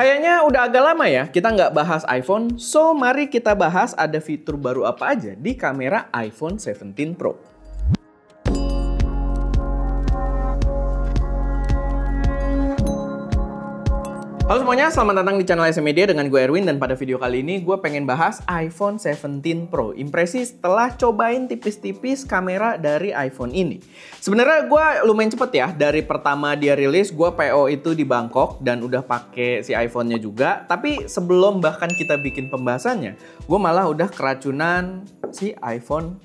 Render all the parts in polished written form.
Kayaknya udah agak lama ya kita nggak bahas iPhone, so mari kita bahas ada fitur baru apa aja di kamera iPhone 17 Pro. Halo semuanya, selamat datang di channel SM Media dengan gue Erwin, dan pada video kali ini gue pengen bahas iPhone 17 Pro. Impresi setelah cobain tipis-tipis kamera dari iPhone ini. Sebenarnya gue lumayan cepet ya, dari pertama dia rilis gue PO itu di Bangkok dan udah pakai si iPhone-nya juga. Tapi sebelum bahkan kita bikin pembahasannya, gue malah udah keracunan si iPhone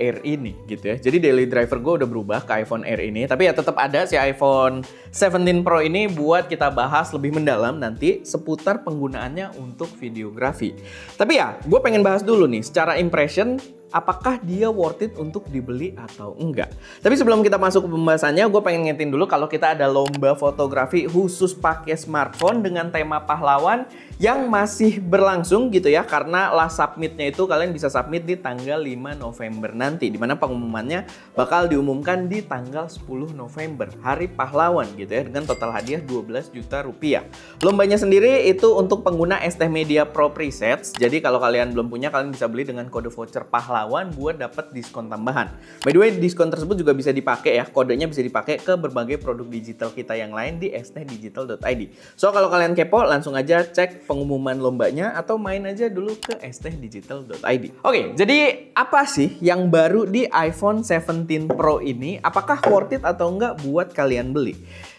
Air ini gitu ya. Jadi daily driver gue udah berubah ke iPhone Air ini. Tapi ya tetap ada si iPhone 17 Pro ini buat kita bahas lebih mendalam nanti seputar penggunaannya untuk videografi. Tapi ya gue pengen bahas dulu nih secara impression, apakah dia worth it untuk dibeli atau enggak. Tapi sebelum kita masuk ke pembahasannya, gue pengen ngingetin dulu kalau kita ada lomba fotografi khusus pakai smartphone dengan tema pahlawan yang masih berlangsung gitu ya. Karena last submitnya itu kalian bisa submit di tanggal 5 November nanti. Dimana pengumumannya bakal diumumkan di tanggal 10 November, Hari Pahlawan gitu ya. Dengan total hadiah 12 juta rupiah. Lombanya sendiri itu untuk pengguna ST Media Pro Presets. Jadi kalau kalian belum punya, kalian bisa beli dengan kode voucher pahlawan buat dapat diskon tambahan. By the way, diskon tersebut juga bisa dipakai ya. Kodenya bisa dipakai ke berbagai produk digital kita yang lain di stdigital.id. So kalau kalian kepo, langsung aja cek pengumuman lombanya atau main aja dulu ke stdigital.id. Oke, jadi apa sih yang baru di iPhone 17 Pro ini? Apakah worth it atau enggak buat kalian beli?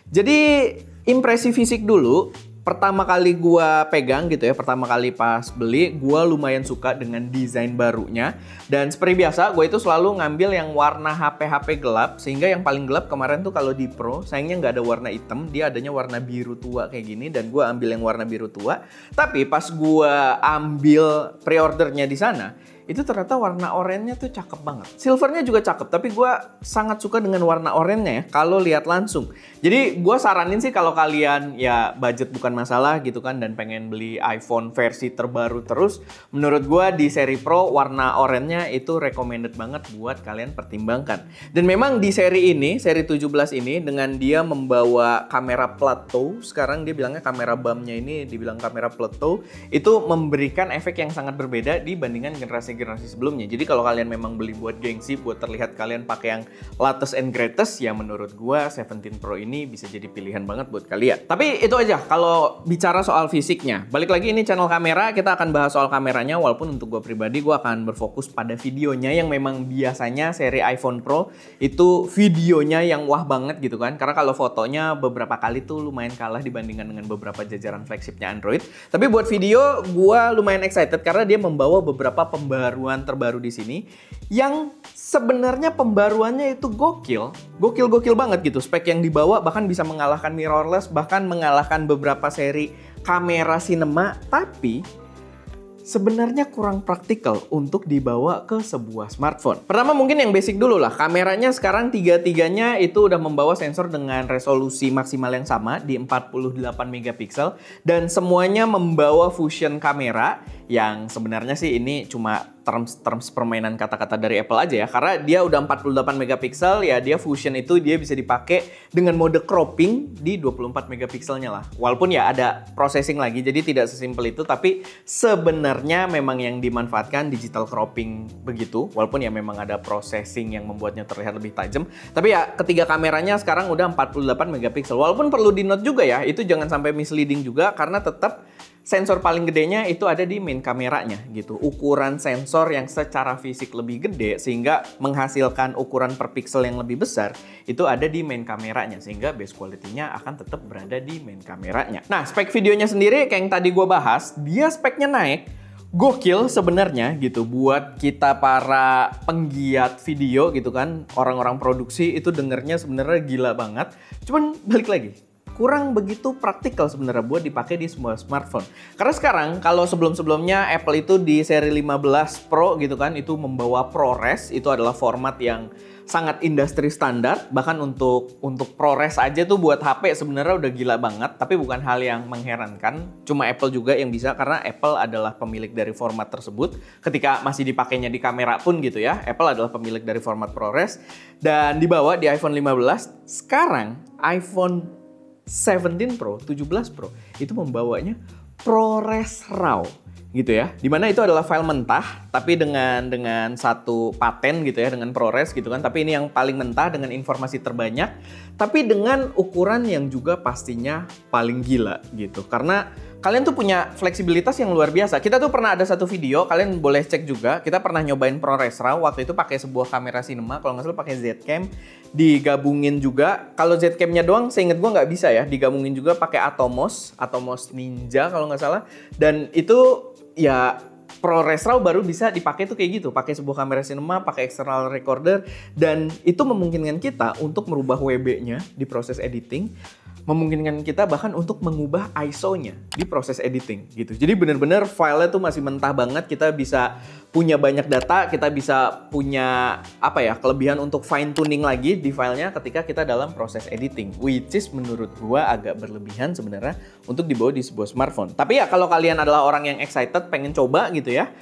Jadi impresi fisik dulu. Pertama kali gua pegang gitu ya, pertama kali pas beli, gua lumayan suka dengan desain barunya. Dan seperti biasa, gue itu selalu ngambil yang warna HP gelap. Sehingga yang paling gelap kemarin tuh kalau di Pro, sayangnya nggak ada warna hitam, dia adanya warna biru tua kayak gini. Dan gua ambil yang warna biru tua. Tapi pas gua ambil pre-ordernya di sana, itu ternyata warna oranye tuh cakep banget. Silvernya juga cakep, tapi gue sangat suka dengan warna oranye ya kalau lihat langsung. Jadi gue saranin sih kalau kalian ya budget bukan masalah gitu kan dan pengen beli iPhone versi terbaru terus, menurut gue di seri Pro warna oranye itu recommended banget buat kalian pertimbangkan. Dan memang di seri ini, seri 17 ini dengan dia membawa kamera plateau, sekarang dia bilangnya kamera BAM-nya ini dibilang kamera plateau, itu memberikan efek yang sangat berbeda dibandingkan generasi sebelumnya. Jadi kalau kalian memang beli buat gengsi, buat terlihat kalian pakai yang latest and greatest, ya menurut gua 17 Pro ini bisa jadi pilihan banget buat kalian. Tapi itu aja kalau bicara soal fisiknya. Balik lagi, ini channel kamera, kita akan bahas soal kameranya, walaupun untuk gua pribadi gua akan berfokus pada videonya yang memang biasanya seri iPhone Pro itu videonya yang wah banget gitu kan. Karena kalau fotonya beberapa kali tuh lumayan kalah dibandingkan dengan beberapa jajaran flagshipnya Android. Tapi buat video gua lumayan excited karena dia membawa beberapa pembaruan terbaru di sini yang sebenarnya pembaruannya itu gokil banget gitu. Spek yang dibawa bahkan bisa mengalahkan mirrorless, bahkan mengalahkan beberapa seri kamera cinema, tapi sebenarnya kurang praktikal untuk dibawa ke sebuah smartphone. Pertama mungkin yang basic dulu lah. Kameranya sekarang tiga-tiganya itu udah membawa sensor dengan resolusi maksimal yang sama di 48 megapiksel dan semuanya membawa fusion kamera yang sebenarnya sih ini cuma terms permainan kata-kata dari Apple aja ya. Karena dia udah 48 megapiksel ya, dia fusion itu dia bisa dipakai dengan mode cropping di 24 megapikselnya lah. Walaupun ya ada processing lagi, jadi tidak sesimpel itu, tapi sebenarnya memang yang dimanfaatkan digital cropping begitu. Walaupun ya memang ada processing yang membuatnya terlihat lebih tajam. Tapi ya ketiga kameranya sekarang udah 48 megapiksel. Walaupun perlu di note juga ya, itu jangan sampai misleading juga karena tetap sensor paling gedenya itu ada di main kameranya gitu. Ukuran sensor yang secara fisik lebih gede sehingga menghasilkan ukuran per pixel yang lebih besar itu ada di main kameranya, sehingga base quality-nya akan tetap berada di main kameranya. Nah, spek videonya sendiri kayak yang tadi gue bahas, dia speknya naik. Gokil sebenarnya gitu buat kita para penggiat video gitu kan. Orang-orang produksi itu dengernya sebenarnya gila banget. Cuman balik lagi, kurang begitu praktikal sebenarnya buat dipakai di semua smartphone. Karena sekarang kalau sebelum-sebelumnya Apple itu di seri 15 Pro gitu kan itu membawa ProRes, itu adalah format yang sangat industri standar. Bahkan untuk ProRes aja tuh buat HP sebenarnya udah gila banget, tapi bukan hal yang mengherankan. Cuma Apple juga yang bisa karena Apple adalah pemilik dari format tersebut. Ketika masih dipakainya di kamera pun gitu ya, Apple adalah pemilik dari format ProRes dan dibawa di iPhone 15. Sekarang iPhone 17 Pro, 17 Pro itu membawanya ProRes RAW gitu ya. Dimana itu adalah file mentah tapi dengan satu paten gitu ya, dengan ProRes gitu kan. Tapi ini yang paling mentah dengan informasi terbanyak, tapi dengan ukuran yang juga pastinya paling gila gitu. Karena kalian tuh punya fleksibilitas yang luar biasa. Kita tuh pernah ada satu video, kalian boleh cek juga. Kita pernah nyobain ProRes RAW, waktu itu pakai sebuah kamera cinema, kalau nggak salah pakai Zcam, digabungin juga. Kalau Zcam-nya doang, seinget gue nggak bisa ya, digabungin juga pakai Atomos Ninja kalau nggak salah. Dan itu ya ProRes RAW baru bisa dipakai tuh kayak gitu, pakai sebuah kamera cinema, pakai external recorder, dan itu memungkinkan kita untuk merubah WB-nya di proses editing, memungkinkan kita bahkan untuk mengubah ISO-nya di proses editing gitu. Jadi bener-bener filenya tuh masih mentah banget, kita bisa punya banyak data, kita bisa punya kelebihan untuk fine tuning lagi di filenya ketika kita dalam proses editing, which is menurut gua agak berlebihan sebenarnya untuk dibawa di sebuah smartphone. Tapi ya kalau kalian adalah orang yang excited pengen coba gitu ya,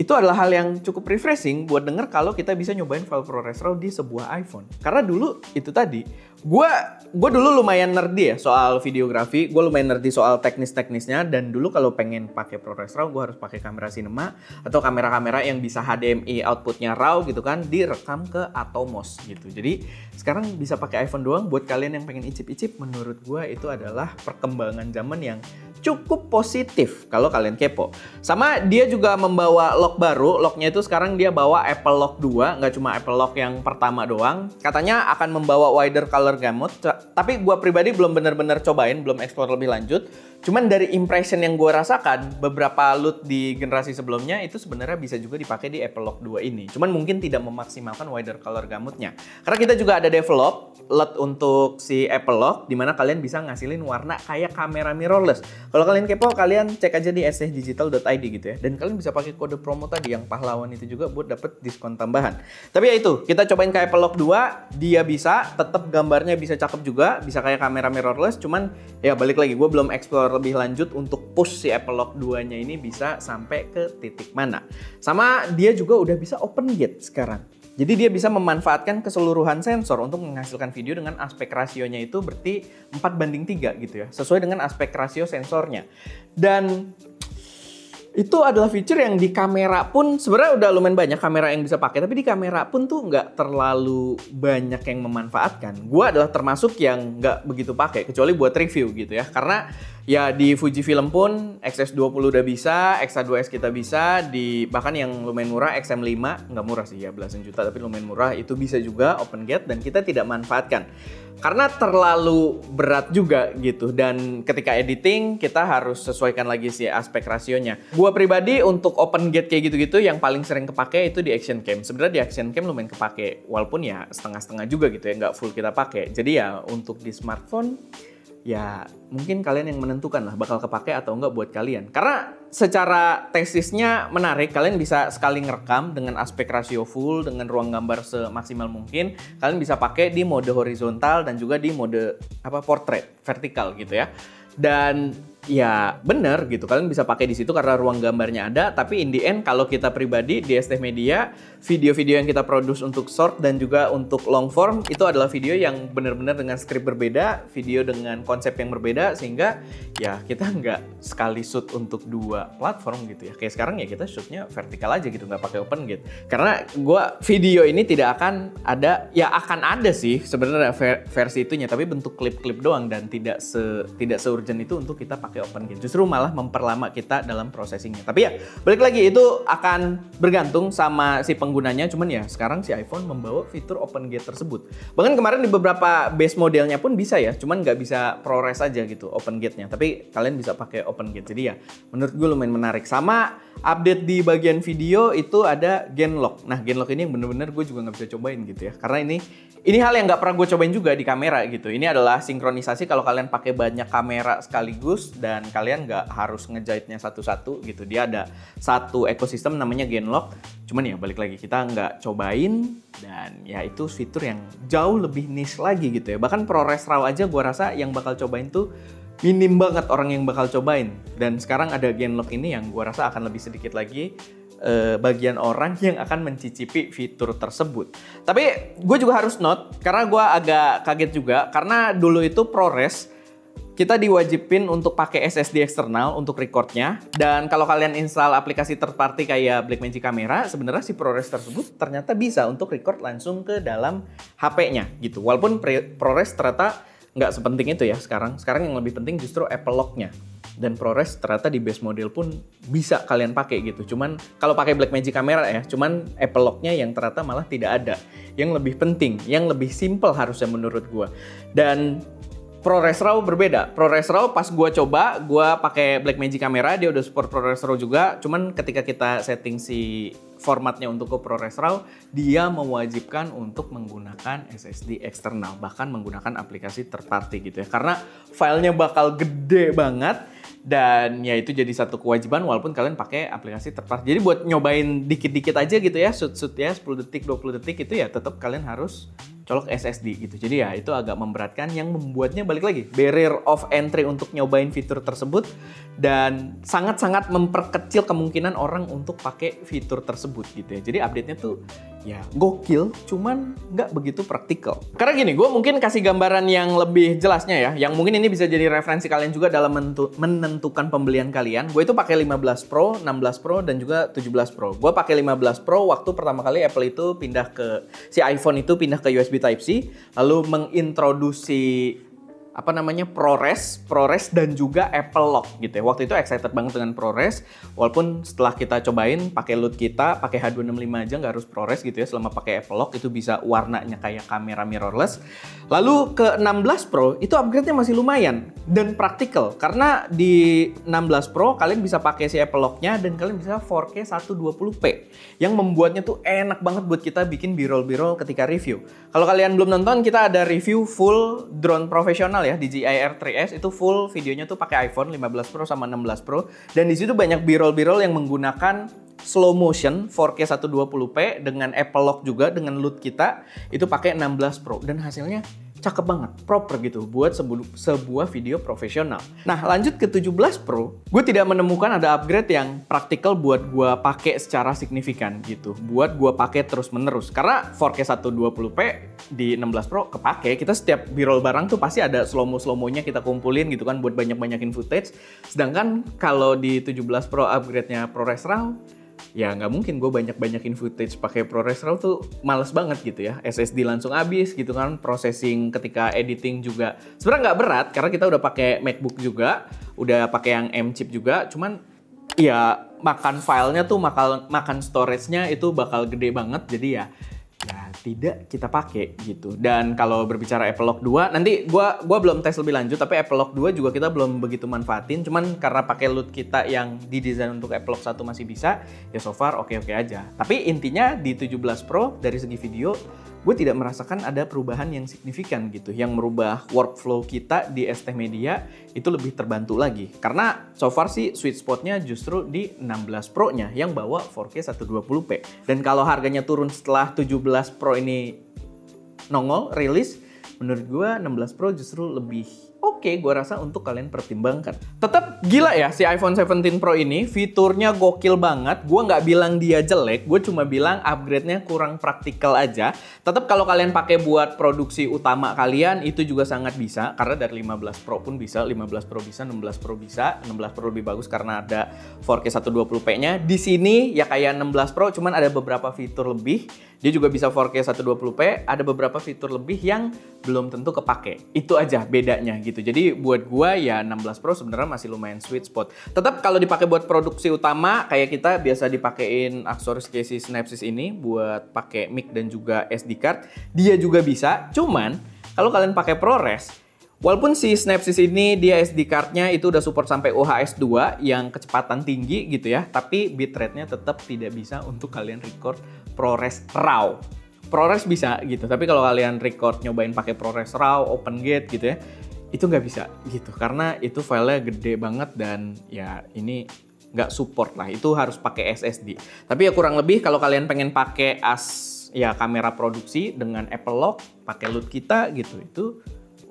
itu adalah hal yang cukup refreshing buat denger kalau kita bisa nyobain file ProRes RAW di sebuah iPhone. Karena dulu itu tadi, gue dulu lumayan nerdy ya soal videografi, gue lumayan nerdy soal teknis-teknisnya, dan dulu kalau pengen pakai ProRes RAW gue harus pakai kamera cinema atau kamera-kamera yang bisa HDMI outputnya RAW gitu kan, direkam ke Atomos gitu. Jadi sekarang bisa pakai iPhone doang. Buat kalian yang pengen icip-icip, menurut gue itu adalah perkembangan zaman yang cukup positif kalau kalian kepo. Sama dia juga membawa lock baru, locknya itu sekarang dia bawa Apple Lock 2, nggak cuma Apple Lock yang pertama doang. Katanya akan membawa wider color gamut, tapi gue pribadi belum bener-bener cobain, belum explore lebih lanjut. Cuman dari impression yang gue rasakan, beberapa LUT di generasi sebelumnya itu sebenarnya bisa juga dipakai di Apple Lock 2 ini. Cuman mungkin tidak memaksimalkan wider color gamutnya. Karena kita juga ada develop LUT untuk si Apple Lock, dimana kalian bisa ngasilin warna kayak kamera mirrorless. Kalau kalian kepo, kalian cek aja di stdigital.id gitu ya. Dan kalian bisa pakai kode promo tadi yang pahlawan itu juga buat dapet diskon tambahan. Tapi ya itu, kita cobain ke Apple Lock 2, dia bisa, tetap gambarnya bisa cakep juga, bisa kayak kamera mirrorless. Cuman ya balik lagi, gue belum explore lebih lanjut untuk push si Apple Lock 2-nya ini bisa sampai ke titik mana. Sama dia juga udah bisa open gate sekarang. Jadi dia bisa memanfaatkan keseluruhan sensor untuk menghasilkan video dengan aspek rasionya itu berarti 4:3 gitu ya. Sesuai dengan aspek rasio sensornya. Dan itu adalah fitur yang di kamera pun sebenarnya udah lumayan banyak kamera yang bisa pakai, tapi di kamera pun tuh nggak terlalu banyak yang memanfaatkan. Gua adalah termasuk yang nggak begitu pakai, kecuali buat review gitu ya. Karena ya di Fujifilm pun XS20 udah bisa, X-A2S kita bisa, di bahkan yang lumayan murah XM5, nggak murah sih ya, belasan juta tapi lumayan murah, itu bisa juga open gate dan kita tidak manfaatkan. Karena terlalu berat juga gitu, dan ketika editing kita harus sesuaikan lagi si aspek rasionya. Gua pribadi untuk open gate kayak gitu-gitu yang paling sering kepake itu di action cam. Sebenarnya di action cam lumayan kepake, walaupun ya setengah-setengah juga gitu ya, nggak full kita pakai. Jadi ya untuk di smartphone ya mungkin kalian yang menentukan lah bakal kepake atau enggak buat kalian. Karena secara tesisnya menarik, kalian bisa sekali ngerekam dengan aspek rasio full, dengan ruang gambar semaksimal mungkin. Kalian bisa pakai di mode horizontal dan juga di mode portrait, vertikal gitu ya. Dan ya bener gitu, kalian bisa pakai di situ karena ruang gambarnya ada. Tapi in the end kalau kita pribadi di ST Media, video-video yang kita produce untuk short dan juga untuk long form itu adalah video yang benar-benar dengan script berbeda, video dengan konsep yang berbeda, sehingga ya kita nggak sekali shoot untuk dua platform gitu ya. Kayak sekarang ya kita shootnya vertikal aja gitu, nggak pakai open gate. Karena video ini tidak akan ada, ya akan ada sih sebenarnya versi itunya, tapi bentuk klip-klip doang dan tidak se-urgent itu untuk kita pakai open gate. Justru malah memperlama kita dalam processingnya. Tapi ya balik lagi, itu akan bergantung sama si penggunanya. Cuman ya sekarang si iPhone membawa fitur open gate tersebut. Bahkan kemarin di beberapa base modelnya pun bisa ya, cuman nggak bisa ProRes aja gitu open gate-nya. Tapi kalian bisa pakai open gate. Jadi ya menurut gue lumayan menarik. Sama update di bagian video itu ada Genlock. Nah Genlock ini yang bener-bener gue juga nggak bisa cobain gitu ya. Karena ini hal yang nggak pernah gue cobain juga di kamera gitu. Ini adalah sinkronisasi kalau kalian pakai banyak kamera sekaligus dan kalian nggak harus ngejahitnya satu-satu gitu. Dia ada satu ekosistem namanya Genlock. Cuman ya balik lagi, kita nggak cobain, dan ya itu fitur yang jauh lebih niche lagi gitu ya. Bahkan ProRes RAW aja gue rasa yang bakal cobain tuh minim banget orang yang bakal cobain. Dan sekarang ada Genlock ini yang gue rasa akan lebih sedikit lagi bagian orang yang akan mencicipi fitur tersebut. Tapi gue juga harus note, karena gue agak kaget juga, karena dulu itu ProRes kita diwajibin untuk pakai SSD eksternal untuk recordnya. Dan kalau kalian install aplikasi third party kayak Blackmagic Camera, sebenarnya si ProRes tersebut ternyata bisa untuk record langsung ke dalam HP-nya gitu. Walaupun ProRes ternyata nggak sepenting itu ya sekarang. Sekarang yang lebih penting justru Apple Lock-nya. Dan ProRes ternyata di base model pun bisa kalian pakai gitu. Cuman kalau pakai Blackmagic Camera ya, cuman Apple Lock-nya yang ternyata malah tidak ada. Yang lebih penting, yang lebih simple harusnya menurut gua. Dan ProRes RAW berbeda. ProRes RAW pas gua coba, gua pakai Blackmagic Camera, dia udah support ProRes RAW juga. Cuman ketika kita setting si formatnya untuk ke ProRes RAW, dia mewajibkan untuk menggunakan SSD eksternal, bahkan menggunakan aplikasi third party gitu ya. Karena filenya bakal gede banget dan ya itu jadi satu kewajiban walaupun kalian pakai aplikasi third party. Jadi buat nyobain dikit-dikit aja gitu ya, shoot ya 10 detik, 20 detik itu ya tetap kalian harus colok SSD gitu. Jadi ya itu agak memberatkan yang membuatnya balik lagi barrier of entry untuk nyobain fitur tersebut dan sangat-sangat memperkecil kemungkinan orang untuk pakai fitur tersebut gitu ya. Jadi update-nya tuh ya gokil, cuman nggak begitu praktikal. Karena gini, gue mungkin kasih gambaran yang lebih jelasnya ya, yang mungkin ini bisa jadi referensi kalian juga dalam menentukan pembelian kalian. Gue itu pakai 15 Pro, 16 Pro, dan juga 17 Pro. Gue pakai 15 Pro waktu pertama kali Apple itu pindah ke, si iPhone itu pindah ke USB Type-C, lalu mengintroduksi ProRes dan juga Apple Lock gitu ya. Waktu itu excited banget dengan ProRes, walaupun setelah kita cobain pakai LUT kita, pakai H265 aja nggak harus ProRes gitu ya. Selama pakai Apple Lock itu bisa warnanya kayak kamera mirrorless. Lalu ke 16 Pro itu upgrade-nya masih lumayan dan praktikal karena di 16 Pro kalian bisa pakai si Apple Lock-nya dan kalian bisa 4K 120p yang membuatnya tuh enak banget buat kita bikin b-roll ketika review. Kalau kalian belum nonton, kita ada review full drone profesional ya, DJI Air 3S itu full videonya tuh pakai iPhone 15 Pro sama 16 Pro dan di situ banyak b-roll yang menggunakan slow motion 4K 120p dengan Apple Lock juga dengan LUT kita itu pakai 16 Pro dan hasilnya cakep banget, proper gitu buat sebuah video profesional. Nah, lanjut ke 17 Pro, gue tidak menemukan ada upgrade yang praktikal buat gue pakai secara signifikan gitu. Buat gue pakai terus-menerus. Karena 4K 120p di 16 Pro kepake, kita setiap b-roll barang tuh pasti ada slow-mo-nya kita kumpulin gitu kan buat banyak-banyakin footage. Sedangkan kalau di 17 Pro upgrade-nya ProRes RAW, ya nggak mungkin gue banyak-banyakin footage pakai ProRes RAW tuh males banget gitu ya. SSD langsung habis gitu kan, processing ketika editing juga sebenarnya nggak berat karena kita udah pakai MacBook juga, udah pakai yang M-chip juga, cuman ya makan filenya tuh makan storage-nya itu bakal gede banget, jadi ya tidak kita pakai gitu. Dan kalau berbicara Apple Lock 2, nanti gua belum tes lebih lanjut, tapi Apple Lock 2 juga kita belum begitu manfaatin. Cuman karena pakai LUT kita yang didesain untuk Apple Lock 1 masih bisa, ya so far oke-oke aja. Tapi intinya di 17 Pro dari segi video, gue tidak merasakan ada perubahan yang signifikan gitu, yang merubah workflow kita di ST Media itu lebih terbantu lagi. Karena so far sih sweet spotnya justru di 16 Pro-nya yang bawa 4K 120p. Dan kalau harganya turun setelah 17 Pro ini nongol, rilis, menurut gue 16 Pro justru lebih oke, gue rasa untuk kalian pertimbangkan. Tetap gila ya si iPhone 17 Pro ini, fiturnya gokil banget. Gue nggak bilang dia jelek, gue cuma bilang upgrade-nya kurang praktikal aja. Tetap kalau kalian pakai buat produksi utama kalian, itu juga sangat bisa. Karena dari 15 Pro pun bisa, 15 Pro bisa, 16 Pro bisa. 16 Pro lebih bagus karena ada 4K 120p-nya. Di sini ya kayak 16 Pro, cuman ada beberapa fitur lebih. Dia juga bisa 4K 120p, ada beberapa fitur lebih yang belum tentu kepake. Itu aja bedanya gitu. Jadi buat gua ya 16 Pro sebenarnya masih lumayan sweet spot. Tetap kalau dipakai buat produksi utama kayak kita biasa dipakein aksesoris kayak si Snapsys ini buat pakai mic dan juga SD card, dia juga bisa. Cuman kalau kalian pakai ProRes, walaupun si Snapsys ini dia SD card-nya itu udah support sampai UHS 2 yang kecepatan tinggi gitu ya, tapi bitrate-nya tetap tidak bisa untuk kalian record ProRes RAW. ProRes bisa gitu, tapi kalau kalian record nyobain pakai ProRes RAW, OpenGate gitu ya, itu nggak bisa gitu, karena itu filenya gede banget dan ya ini nggak support lah, itu harus pakai SSD. Tapi ya kurang lebih kalau kalian pengen pakai ya kamera produksi dengan Apple Lock, pakai LUT kita gitu, itu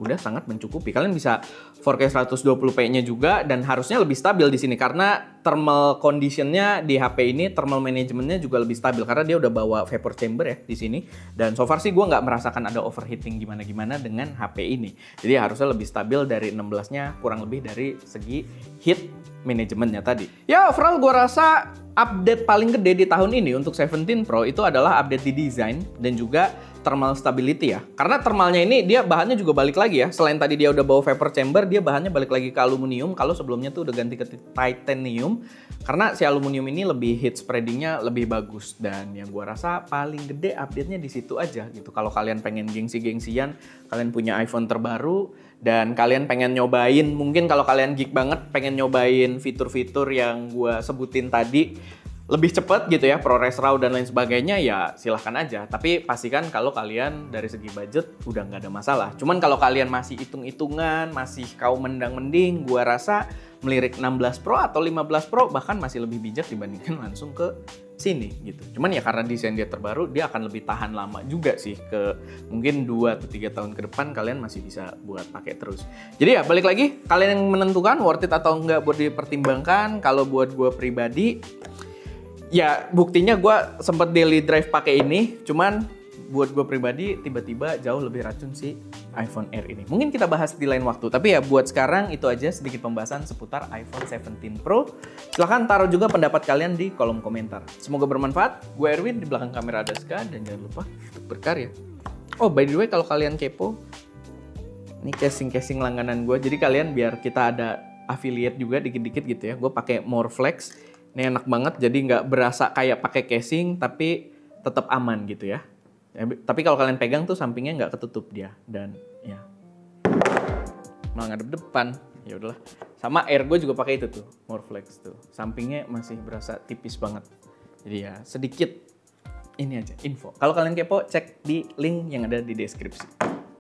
udah sangat mencukupi. Kalian bisa 4K 120p-nya juga dan harusnya lebih stabil di sini karena thermal condition-nya di HP ini, thermal management-nya juga lebih stabil karena dia udah bawa vapor chamber ya di sini. Dan so far sih gue nggak merasakan ada overheating gimana-gimana dengan HP ini. Jadi harusnya lebih stabil dari 16-nya, kurang lebih dari segi heat manajemennya tadi. Ya overall gue rasa update paling gede di tahun ini untuk 17 Pro itu adalah update di desain dan juga thermal stability ya. Karena thermalnya ini dia bahannya juga balik lagi ya. Selain tadi dia udah bawa vapor chamber, dia bahannya balik lagi ke aluminium. Kalau sebelumnya tuh udah ganti ke titanium. Karena si aluminium ini lebih heat spreadingnya lebih bagus. Dan yang gua rasa paling gede update-nya di situ aja gitu. Kalau kalian pengen gengsi-gengsian, kalian punya iPhone terbaru, dan kalian pengen nyobain, mungkin kalau kalian geek banget, pengen nyobain fitur-fitur yang gua sebutin tadi, lebih cepat gitu ya, ProRes RAW dan lain sebagainya, ya silahkan aja. Tapi pastikan kalau kalian dari segi budget udah nggak ada masalah. Cuman kalau kalian masih hitung-hitungan, masih kaum mendang-mending, gua rasa melirik 16 Pro atau 15 Pro bahkan masih lebih bijak dibandingkan langsung ke sini gitu. Cuman ya karena desain dia terbaru, dia akan lebih tahan lama juga sih, ke mungkin 2 atau 3 tahun ke depan kalian masih bisa buat pakai terus. Jadi ya balik lagi, kalian yang menentukan worth it atau enggak buat dipertimbangkan. Kalau buat gue pribadi, ya buktinya gue sempet daily drive pakai ini, cuman buat gue pribadi tiba-tiba jauh lebih racun si iPhone Air ini. Mungkin kita bahas di lain waktu, tapi ya buat sekarang itu aja sedikit pembahasan seputar iPhone 17 Pro. Silahkan taruh juga pendapat kalian di kolom komentar. Semoga bermanfaat. Gue Erwin, di belakang kamera ada Ska, dan jangan lupa untuk berkarya. Oh by the way, kalau kalian kepo, ini casing-casing langganan gue, jadi kalian biar kita ada affiliate juga dikit-dikit gitu ya. Gue pakai Moreflex. Ini enak banget, jadi nggak berasa kayak pakai casing, tapi tetap aman gitu ya. Tapi kalau kalian pegang tuh sampingnya nggak ketutup dia, dan ya malah ngadep depan. Ya udahlah. Sama Air gue juga pakai itu tuh, Moreflex tuh. Sampingnya masih berasa tipis banget. Jadi ya sedikit ini aja info. Kalau kalian kepo, cek di link yang ada di deskripsi.